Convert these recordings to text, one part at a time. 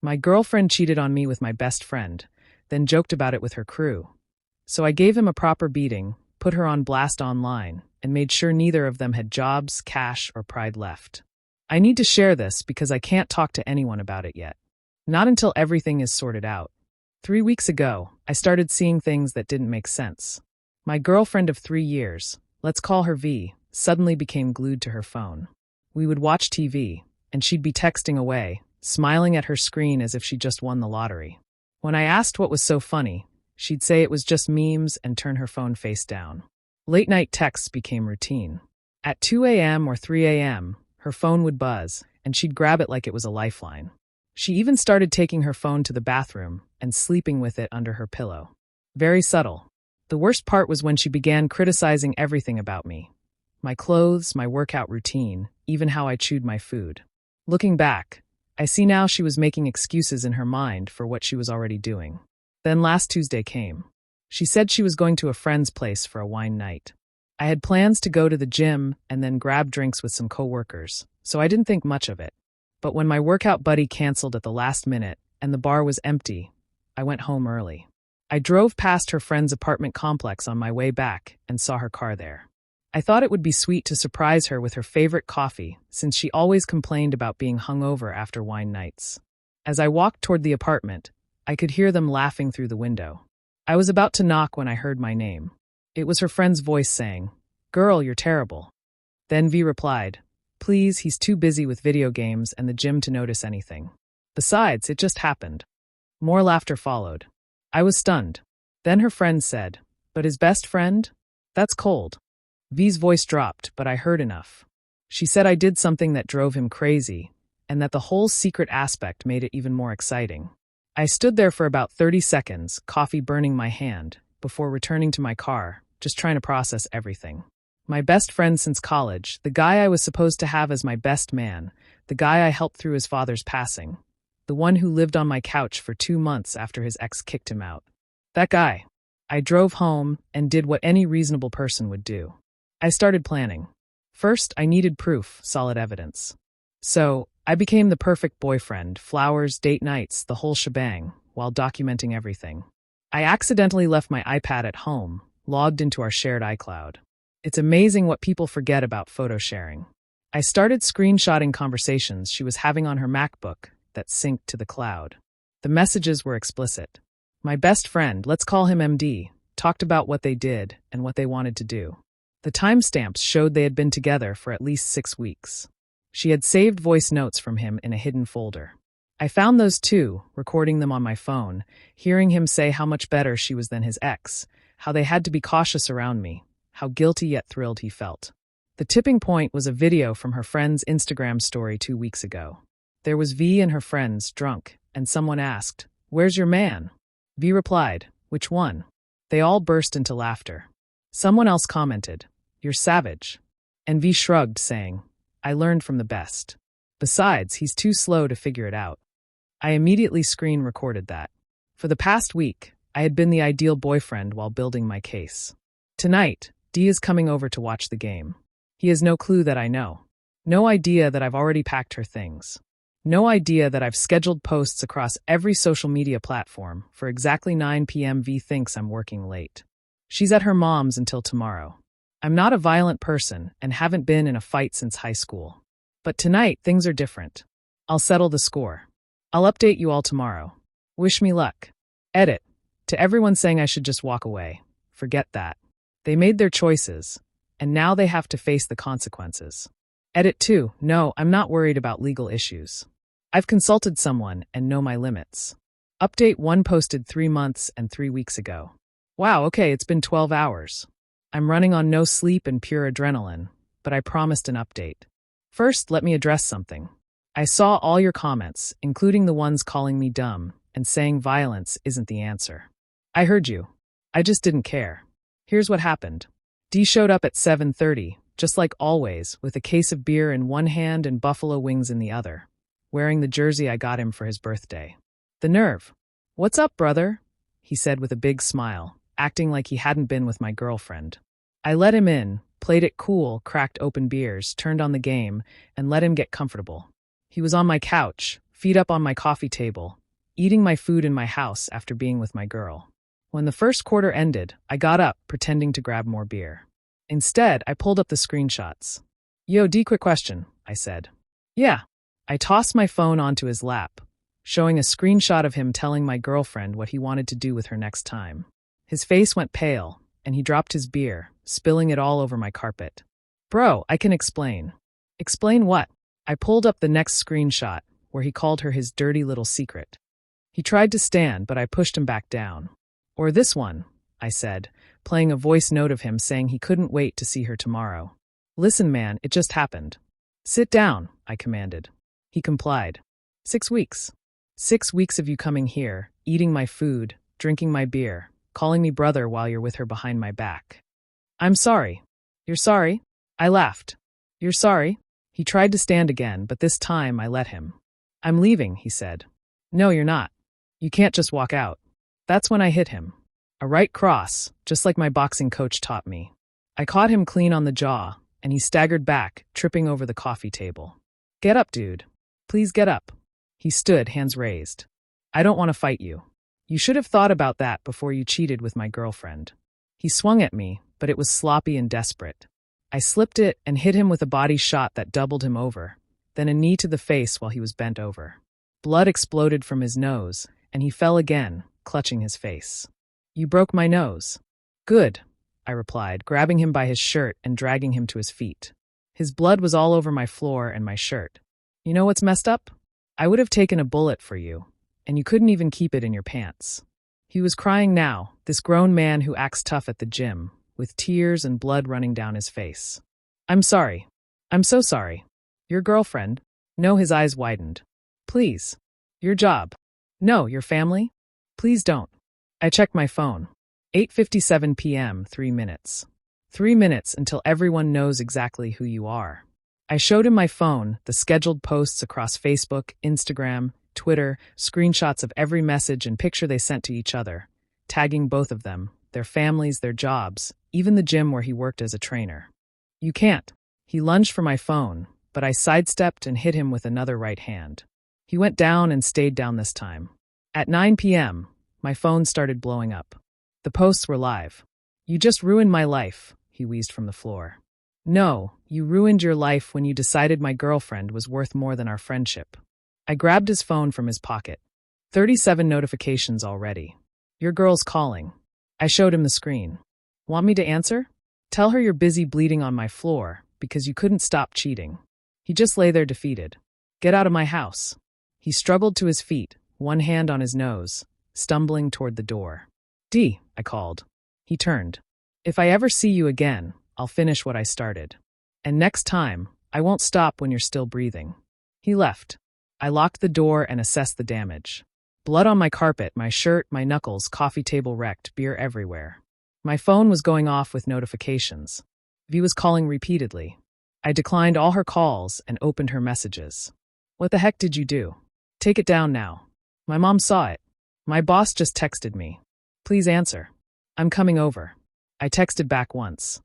My girlfriend cheated on me with my best friend, then joked about it with her crew. So I gave him a proper beating, put her on blast online, and made sure neither of them had jobs, cash, or pride left. I need to share this because I can't talk to anyone about it yet. Not until everything is sorted out. 3 weeks ago, I started seeing things that didn't make sense. My girlfriend of 3 years, let's call her V, suddenly became glued to her phone. We would watch TV, and she'd be texting away, smiling at her screen as if she just won the lottery. When I asked what was so funny, she'd say it was just memes and turn her phone face down. Late-night texts became routine. At 2 a.m. or 3 a.m., her phone would buzz, and she'd grab it like it was a lifeline. She even started taking her phone to the bathroom and sleeping with it under her pillow. Very subtle. The worst part was when she began criticizing everything about me. My clothes, my workout routine, even how I chewed my food. Looking back, I see now she was making excuses in her mind for what she was already doing. Then last Tuesday came. She said she was going to a friend's place for a wine night. I had plans to go to the gym and then grab drinks with some coworkers, so I didn't think much of it. But when my workout buddy canceled at the last minute and the bar was empty, I went home early. I drove past her friend's apartment complex on my way back and saw her car there. I thought it would be sweet to surprise her with her favorite coffee, since she always complained about being hungover after wine nights. As I walked toward the apartment, I could hear them laughing through the window. I was about to knock when I heard my name. It was her friend's voice saying, "Girl, you're terrible." Then V replied, "Please, he's too busy with video games and the gym to notice anything. Besides, it just happened." More laughter followed. I was stunned. Then her friend said, "But his best friend? That's cold." V's voice dropped, but I heard enough. She said I did something that drove him crazy, and that the whole secret aspect made it even more exciting. I stood there for about 30 seconds, coffee burning my hand, before returning to my car, just trying to process everything. My best friend since college, the guy I was supposed to have as my best man, the guy I helped through his father's passing, the one who lived on my couch for 2 months after his ex kicked him out. That guy. I drove home and did what any reasonable person would do. I started planning. First, I needed proof, solid evidence. So, I became the perfect boyfriend, flowers, date nights, the whole shebang, while documenting everything. I accidentally left my iPad at home, logged into our shared iCloud. It's amazing what people forget about photo sharing. I started screenshotting conversations she was having on her MacBook that synced to the cloud. The messages were explicit. My best friend, let's call him MD, talked about what they did and what they wanted to do. The timestamps showed they had been together for at least 6 weeks. She had saved voice notes from him in a hidden folder. I found those too, recording them on my phone, hearing him say how much better she was than his ex, how they had to be cautious around me, how guilty yet thrilled he felt. The tipping point was a video from her friend's Instagram story 2 weeks ago. There was V and her friends, drunk, and someone asked, "Where's your man?" V replied, "Which one?" They all burst into laughter. Someone else commented, "You're savage." And V shrugged, saying, "I learned from the best. Besides, he's too slow to figure it out." I immediately screen recorded that. For the past week, I had been the ideal boyfriend while building my case. Tonight, D is coming over to watch the game. He has no clue that I know. No idea that I've already packed her things. No idea that I've scheduled posts across every social media platform. For exactly 9 p.m. V thinks I'm working late. She's at her mom's until tomorrow. I'm not a violent person and haven't been in a fight since high school. But tonight, things are different. I'll settle the score. I'll update you all tomorrow. Wish me luck. Edit. To everyone saying I should just walk away. Forget that. They made their choices, and now they have to face the consequences. Edit 2. No, I'm not worried about legal issues. I've consulted someone and know my limits. Update 1 posted 3 months and 3 weeks ago. Wow, okay, it's been 12 hours. I'm running on no sleep and pure adrenaline, but I promised an update. First, let me address something. I saw all your comments, including the ones calling me dumb and saying violence isn't the answer. I heard you. I just didn't care. Here's what happened. D showed up at 7:30, just like always, with a case of beer in one hand and buffalo wings in the other, wearing the jersey I got him for his birthday. The nerve. "What's up, brother?" he said with a big smile, acting like he hadn't been with my girlfriend. I let him in, played it cool, cracked open beers, turned on the game, and let him get comfortable. He was on my couch, feet up on my coffee table, eating my food in my house after being with my girl. When the first quarter ended, I got up, pretending to grab more beer. Instead, I pulled up the screenshots. Yo, D, quick question, I said. Yeah. I tossed my phone onto his lap, showing a screenshot of him telling my girlfriend what he wanted to do with her next time. His face went pale, and he dropped his beer, spilling it all over my carpet. Bro, I can explain. Explain what? I pulled up the next screenshot, where he called her his dirty little secret. He tried to stand, but I pushed him back down. Or this one, I said, playing a voice note of him saying he couldn't wait to see her tomorrow. Listen, man, it just happened. Sit down, I commanded. He complied. 6 weeks. 6 weeks of you coming here, eating my food, drinking my beer, calling me brother while you're with her behind my back. I'm sorry. You're sorry? I laughed. You're sorry? He tried to stand again, but this time I let him. I'm leaving, he said. No, you're not. You can't just walk out. That's when I hit him. A right cross, just like my boxing coach taught me. I caught him clean on the jaw, and he staggered back, tripping over the coffee table. Get up, dude. Please get up. He stood, hands raised. I don't want to fight you. You should have thought about that before you cheated with my girlfriend. He swung at me, but it was sloppy and desperate. I slipped it and hit him with a body shot that doubled him over, then a knee to the face while he was bent over. Blood exploded from his nose, and he fell again, clutching his face. You broke my nose. Good, I replied, grabbing him by his shirt and dragging him to his feet. His blood was all over my floor and my shirt. You know what's messed up? I would have taken a bullet for you, and you couldn't even keep it in your pants. He was crying now, this grown man who acts tough at the gym, with tears and blood running down his face. I'm sorry. I'm so sorry. Your girlfriend? No, his eyes widened. Please. Your job? No, your family? Please don't. I checked my phone. 8:57 p.m., 3 minutes. 3 minutes until everyone knows exactly who you are. I showed him my phone, the scheduled posts across Facebook, Instagram, Twitter, screenshots of every message and picture they sent to each other, tagging both of them, their families, their jobs, even the gym where he worked as a trainer. You can't. He lunged for my phone, but I sidestepped and hit him with another right hand. He went down and stayed down this time. At 9 p.m., my phone started blowing up. The posts were live. You just ruined my life, he wheezed from the floor. No, you ruined your life when you decided my girlfriend was worth more than our friendship. I grabbed his phone from his pocket. 37 notifications already. Your girl's calling. I showed him the screen. Want me to answer? Tell her you're busy bleeding on my floor because you couldn't stop cheating. He just lay there defeated. Get out of my house. He struggled to his feet, one hand on his nose, stumbling toward the door. D, I called. He turned. If I ever see you again, I'll finish what I started. And next time, I won't stop when you're still breathing. He left. I locked the door and assessed the damage. Blood on my carpet, my shirt, my knuckles, coffee table wrecked, beer everywhere. My phone was going off with notifications. V was calling repeatedly. I declined all her calls and opened her messages. What the heck did you do? Take it down now. My mom saw it. My boss just texted me. Please answer. I'm coming over. I texted back once.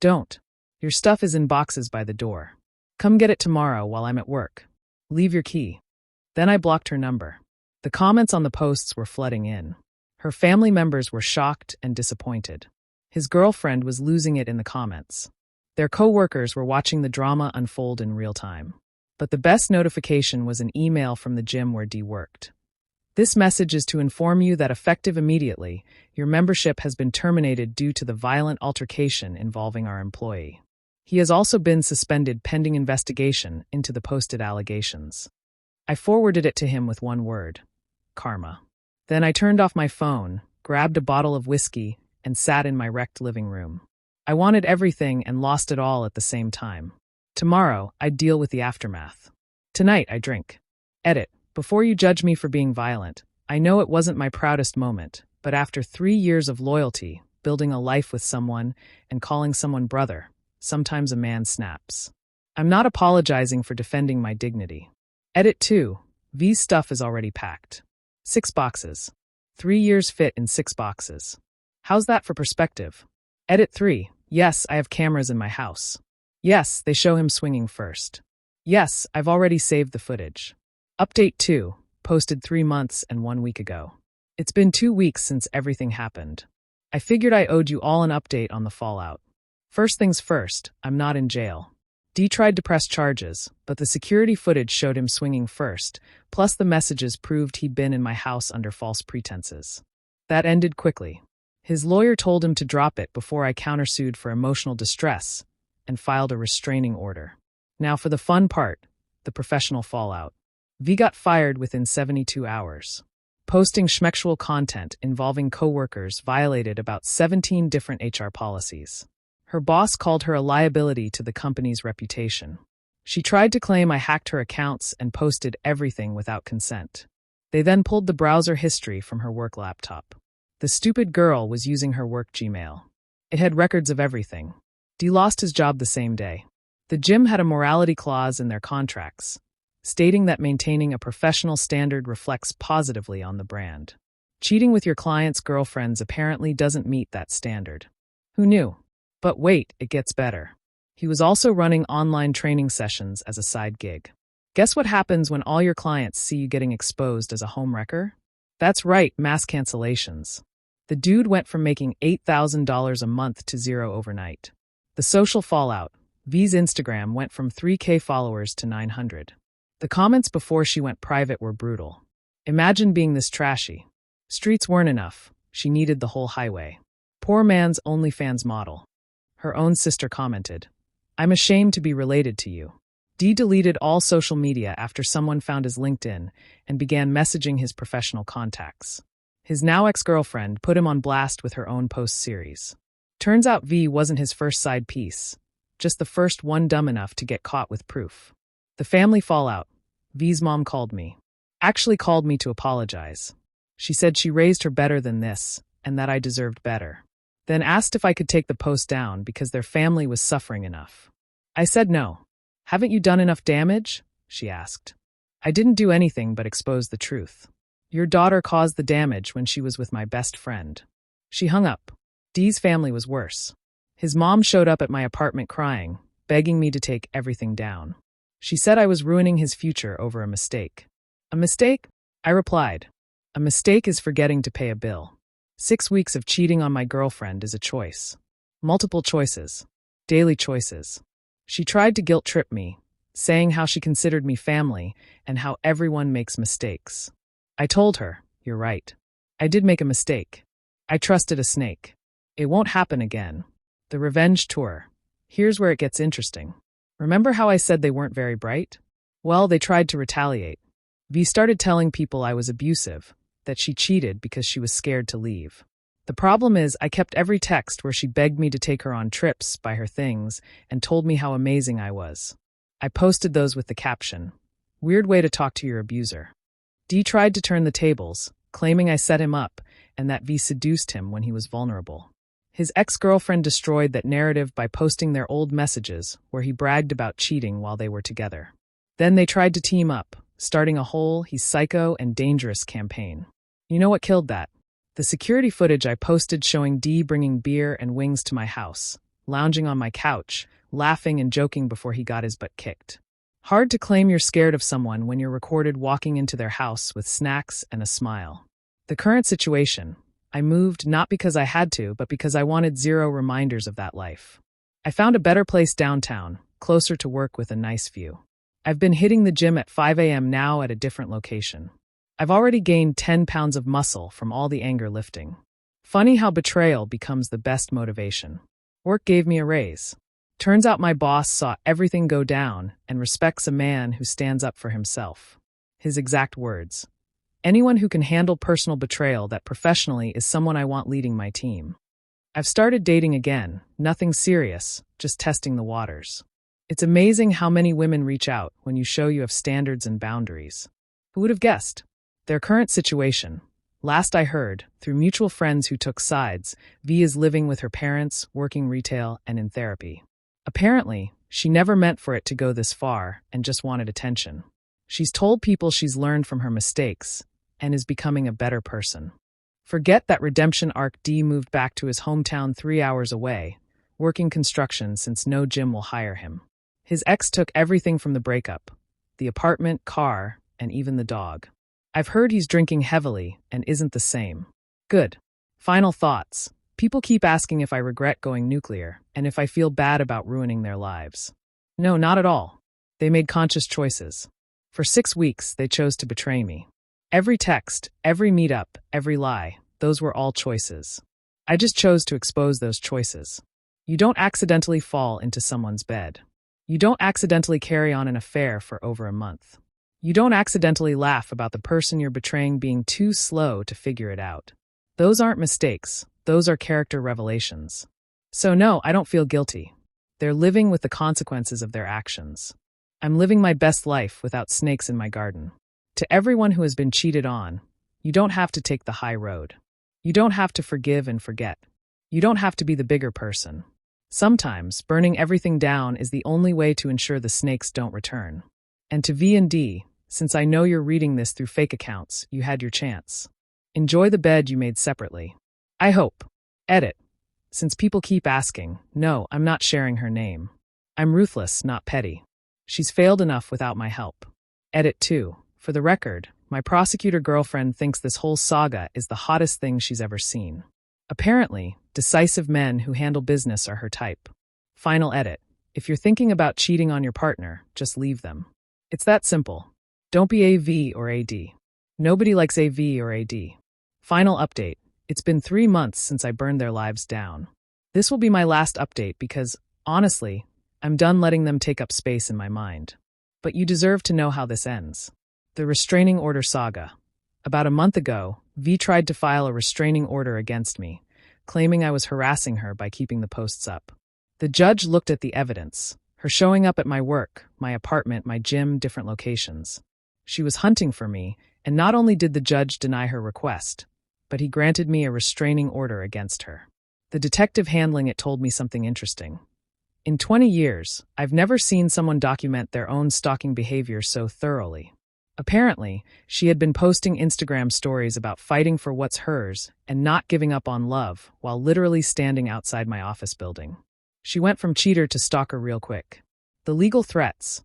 Don't. Your stuff is in boxes by the door. Come get it tomorrow while I'm at work. Leave your key. Then I blocked her number. The comments on the posts were flooding in. Her family members were shocked and disappointed. His girlfriend was losing it in the comments. Their co-workers were watching the drama unfold in real time. But the best notification was an email from the gym where D worked. This message is to inform you that effective immediately, your membership has been terminated due to the violent altercation involving our employee. He has also been suspended pending investigation into the posted allegations. I forwarded it to him with one word: karma. Then I turned off my phone, grabbed a bottle of whiskey, and sat in my wrecked living room. I wanted everything and lost it all at the same time. Tomorrow, I'd deal with the aftermath. Tonight, I drink. Edit. Before you judge me for being violent, I know it wasn't my proudest moment, but after 3 years of loyalty, building a life with someone, and calling someone brother, sometimes a man snaps. I'm not apologizing for defending my dignity. Edit 2. V's stuff is already packed. 6 boxes. 3 years fit in 6 boxes. How's that for perspective? Edit 3. Yes, I have cameras in my house. Yes, they show him swinging first. Yes, I've already saved the footage. Update 2, posted 3 months and 1 week ago. It's been 2 weeks since everything happened. I figured I owed you all an update on the fallout. First things first, I'm not in jail. D tried to press charges, but the security footage showed him swinging first, plus the messages proved he'd been in my house under false pretenses. That ended quickly. His lawyer told him to drop it before I countersued for emotional distress and filed a restraining order. Now for the fun part, the professional fallout. V got fired within 72 hours. Posting schmexual content involving coworkers violated about 17 different HR policies. Her boss called her a liability to the company's reputation. She tried to claim I hacked her accounts and posted everything without consent. They then pulled the browser history from her work laptop. The stupid girl was using her work Gmail. It had records of everything. D lost his job the same day. The gym had a morality clause in their contracts, stating that maintaining a professional standard reflects positively on the brand. Cheating with your client's girlfriends apparently doesn't meet that standard. Who knew? But wait, it gets better. He was also running online training sessions as a side gig. Guess what happens when all your clients see you getting exposed as a homewrecker? That's right, mass cancellations. The dude went from making $8,000 a month to zero overnight. The social fallout. V's Instagram went from 3K followers to 900. The comments before she went private were brutal. Imagine being this trashy. Streets weren't enough. She needed the whole highway. Poor man's OnlyFans model. Her own sister commented, "I'm ashamed to be related to you." D deleted all social media after someone found his LinkedIn and began messaging his professional contacts. His now ex-girlfriend put him on blast with her own post series. Turns out V wasn't his first side piece, just the first one dumb enough to get caught with proof. The family fallout. V's mom called me. Actually called me to apologize. She said she raised her better than this, and that I deserved better. Then asked if I could take the post down because their family was suffering enough. I said no. "Haven't you done enough damage?" she asked. I didn't do anything but expose the truth. Your daughter caused the damage when she was with my best friend. She hung up. D's family was worse. His mom showed up at my apartment crying, begging me to take everything down. She said I was ruining his future over a mistake. A mistake? I replied. A mistake is forgetting to pay a bill. 6 weeks of cheating on my girlfriend is a choice. Multiple choices. Daily choices. She tried to guilt trip me, saying how she considered me family and how everyone makes mistakes. I told her, "You're right. I did make a mistake. I trusted a snake. It won't happen again." The revenge tour. Here's where it gets interesting. Remember how I said they weren't very bright? Well, they tried to retaliate. V started telling people I was abusive, that she cheated because she was scared to leave. The problem is I kept every text where she begged me to take her on trips, buy her things, and told me how amazing I was. I posted those with the caption, "Weird way to talk to your abuser." D tried to turn the tables, claiming I set him up and that V seduced him when he was vulnerable. His ex-girlfriend destroyed that narrative by posting their old messages where he bragged about cheating while they were together. Then they tried to team up, starting a whole "he's psycho and dangerous" campaign. You know what killed that? The security footage I posted showing D bringing beer and wings to my house, lounging on my couch, laughing and joking before he got his butt kicked. Hard to claim you're scared of someone when you're recorded walking into their house with snacks and a smile. The current situation. I moved not because I had to, but because I wanted zero reminders of that life. I found a better place downtown, closer to work with a nice view. I've been hitting the gym at 5 a.m. now at a different location. I've already gained 10 pounds of muscle from all the anger lifting. Funny how betrayal becomes the best motivation. Work gave me a raise. Turns out my boss saw everything go down and respects a man who stands up for himself. His exact words. Anyone who can handle personal betrayal that professionally is someone I want leading my team. I've started dating again, nothing serious, just testing the waters. It's amazing how many women reach out when you show you have standards and boundaries. Who would have guessed? Their current situation. Last I heard, through mutual friends who took sides, V is living with her parents, working retail, and in therapy. Apparently, she never meant for it to go this far and just wanted attention. She's told people she's learned from her mistakes and is becoming a better person. Forget that redemption arc. D moved back to his hometown 3 hours away, working construction since no gym will hire him. His ex took everything from the breakup, the apartment, car, and even the dog. I've heard he's drinking heavily and isn't the same. Good. Final thoughts. People keep asking if I regret going nuclear and if I feel bad about ruining their lives. No, not at all. They made conscious choices. For 6 weeks, they chose to betray me. Every text, every meetup, every lie, those were all choices. I just chose to expose those choices. You don't accidentally fall into someone's bed. You don't accidentally carry on an affair for over a month. You don't accidentally laugh about the person you're betraying being too slow to figure it out. Those aren't mistakes. Those are character revelations. So no, I don't feel guilty. They're living with the consequences of their actions. I'm living my best life without snakes in my garden. To everyone who has been cheated on, you don't have to take the high road. You don't have to forgive and forget. You don't have to be the bigger person. Sometimes, burning everything down is the only way to ensure the snakes don't return. And to V and D, since I know you're reading this through fake accounts, you had your chance. Enjoy the bed you made separately. I hope. Edit. Since people keep asking, no, I'm not sharing her name. I'm ruthless, not petty. She's failed enough without my help. Edit 2. For the record, my prosecutor girlfriend thinks this whole saga is the hottest thing she's ever seen. Apparently, decisive men who handle business are her type. Final edit. If you're thinking about cheating on your partner, just leave them. It's that simple. Don't be AV or AD. Nobody likes AV or AD. Final update. It's been 3 months since I burned their lives down. This will be my last update because, honestly, I'm done letting them take up space in my mind. But you deserve to know how this ends. The restraining order saga. About a month ago, V tried to file a restraining order against me, claiming I was harassing her by keeping the posts up. The judge looked at the evidence, her showing up at my work, my apartment, my gym, different locations. She was hunting for me, and not only did the judge deny her request, but he granted me a restraining order against her. The detective handling it told me something interesting. In 20 years, I've never seen someone document their own stalking behavior so thoroughly. Apparently, she had been posting Instagram stories about fighting for what's hers and not giving up on love while literally standing outside my office building. She went from cheater to stalker real quick. The legal threats.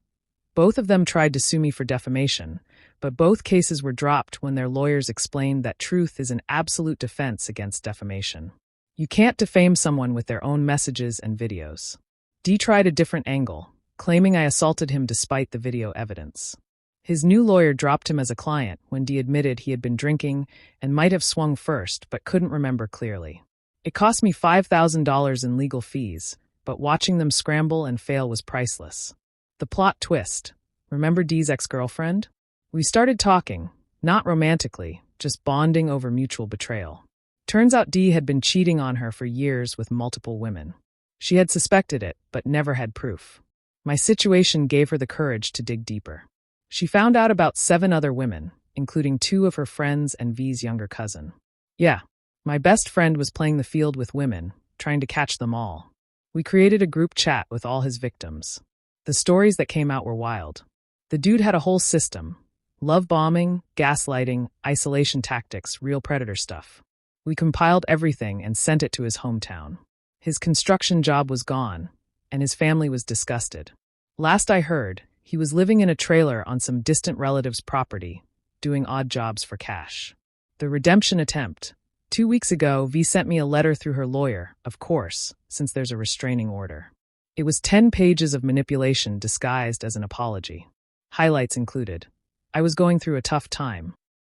Both of them tried to sue me for defamation, but both cases were dropped when their lawyers explained that truth is an absolute defense against defamation. You can't defame someone with their own messages and videos. D tried a different angle, claiming I assaulted him despite the video evidence. His new lawyer dropped him as a client when D admitted he had been drinking and might have swung first but couldn't remember clearly. It cost me $5,000 in legal fees, but watching them scramble and fail was priceless. The plot twist. Remember D's ex-girlfriend? We started talking, not romantically, just bonding over mutual betrayal. Turns out D had been cheating on her for years with multiple women. She had suspected it, but never had proof. My situation gave her the courage to dig deeper. She found out about 7 other women, including 2 of her friends and V's younger cousin. Yeah, my best friend was playing the field with women, trying to catch them all. We created a group chat with all his victims. The stories that came out were wild. The dude had a whole system. Love bombing, gaslighting, isolation tactics, real predator stuff. We compiled everything and sent it to his hometown. His construction job was gone, and his family was disgusted. Last I heard, he was living in a trailer on some distant relative's property, doing odd jobs for cash. The redemption attempt. 2 weeks ago, V sent me a letter through her lawyer, of course, since there's a restraining order. It was 10 pages of manipulation disguised as an apology. Highlights included. I was going through a tough time.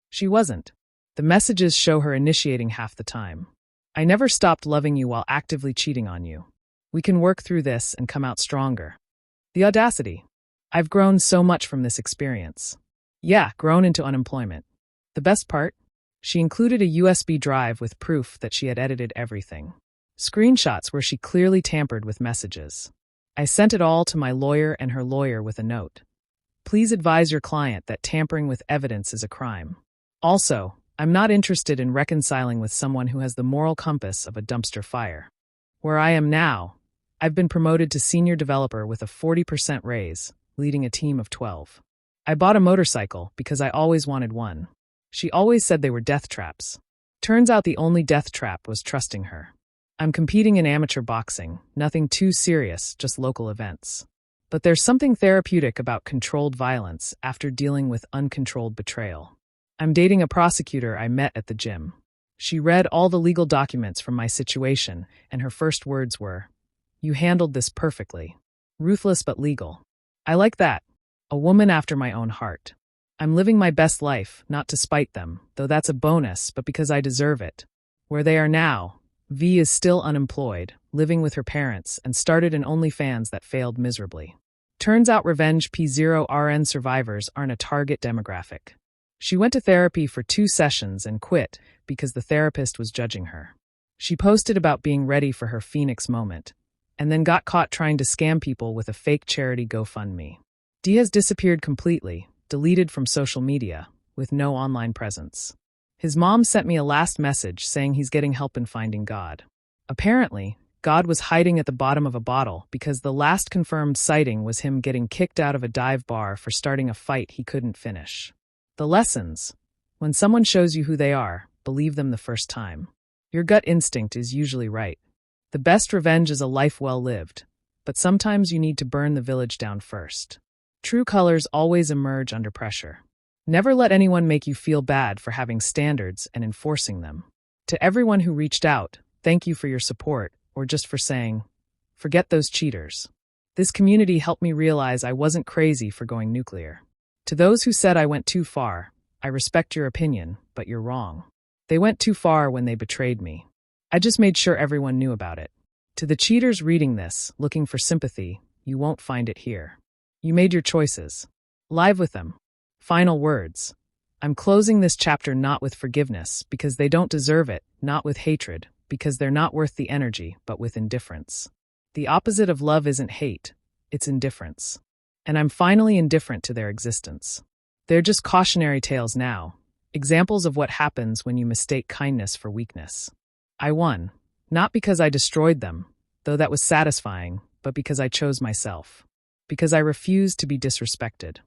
She wasn't. The messages show her initiating half the time. I never stopped loving you while actively cheating on you. We can work through this and come out stronger. The audacity. I've grown so much from this experience. Yeah, grown into unemployment. The best part? She included a USB drive with proof that she had edited everything. Screenshots where she clearly tampered with messages. I sent it all to my lawyer and her lawyer with a note. Please advise your client that tampering with evidence is a crime. Also, I'm not interested in reconciling with someone who has the moral compass of a dumpster fire. Where I am now, I've been promoted to senior developer with a 40% raise, leading a team of 12. I bought a motorcycle because I always wanted one. She always said they were death traps. Turns out the only death trap was trusting her. I'm competing in amateur boxing, nothing too serious, just local events. But there's something therapeutic about controlled violence after dealing with uncontrolled betrayal. I'm dating a prosecutor I met at the gym. She read all the legal documents from my situation, and her first words were, "You handled this perfectly. Ruthless but legal. I like that. A woman after my own heart. I'm living my best life, not to spite them, though that's a bonus, but because I deserve it." Where they are now, V is still unemployed, living with her parents, and started an OnlyFans that failed miserably. Turns out Revenge P0RN survivors aren't a target demographic. She went to therapy for 2 sessions and quit because the therapist was judging her. She posted about being ready for her Phoenix moment, and then got caught trying to scam people with a fake charity GoFundMe. D has disappeared completely, deleted from social media, with no online presence. His mom sent me a last message saying he's getting help in finding God. Apparently, God was hiding at the bottom of a bottle because the last confirmed sighting was him getting kicked out of a dive bar for starting a fight he couldn't finish. The lessons: when someone shows you who they are, believe them the first time. Your gut instinct is usually right. The best revenge is a life well lived, but sometimes you need to burn the village down first. True colors always emerge under pressure. Never let anyone make you feel bad for having standards and enforcing them. To everyone who reached out, thank you for your support, or just for saying, "Forget those cheaters." This community helped me realize I wasn't crazy for going nuclear. To those who said I went too far, I respect your opinion, but you're wrong. They went too far when they betrayed me. I just made sure everyone knew about it. To the cheaters reading this, looking for sympathy, you won't find it here. You made your choices. Live with them. Final words. I'm closing this chapter not with forgiveness, because they don't deserve it, not with hatred, because they're not worth the energy, but with indifference. The opposite of love isn't hate, it's indifference. And I'm finally indifferent to their existence. They're just cautionary tales now, examples of what happens when you mistake kindness for weakness. I won, not because I destroyed them, though that was satisfying, but because I chose myself. Because I refused to be disrespected.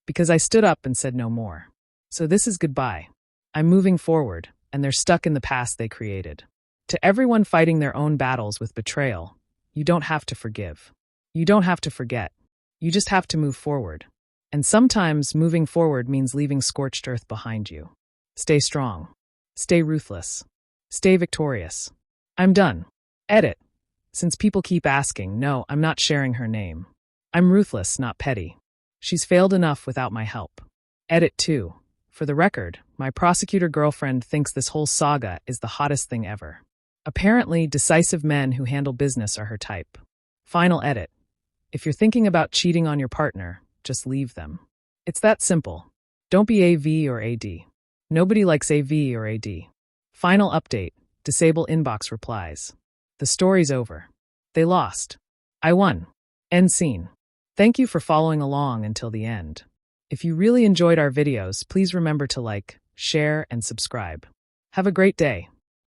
Because I stood up and said no more. So this is goodbye. I'm moving forward, and they're stuck in the past they created. To everyone fighting their own battles with betrayal, you don't have to forgive. You don't have to forget. You just have to move forward. And sometimes moving forward means leaving scorched earth behind you. Stay strong. Stay ruthless. Stay victorious. I'm done. Edit. Since people keep asking, no, I'm not sharing her name. I'm ruthless, not petty. She's failed enough without my help. Edit 2. For the record, my prosecutor girlfriend thinks this whole saga is the hottest thing ever. Apparently, decisive men who handle business are her type. Final edit. If you're thinking about cheating on your partner, just leave them. It's that simple. Don't be AV or AD. Nobody likes AV or AD. Final update. Disable inbox replies. The story's over. They lost. I won. End scene. Thank you for following along until the end. If you really enjoyed our videos, please remember to like, share, and subscribe. Have a great day.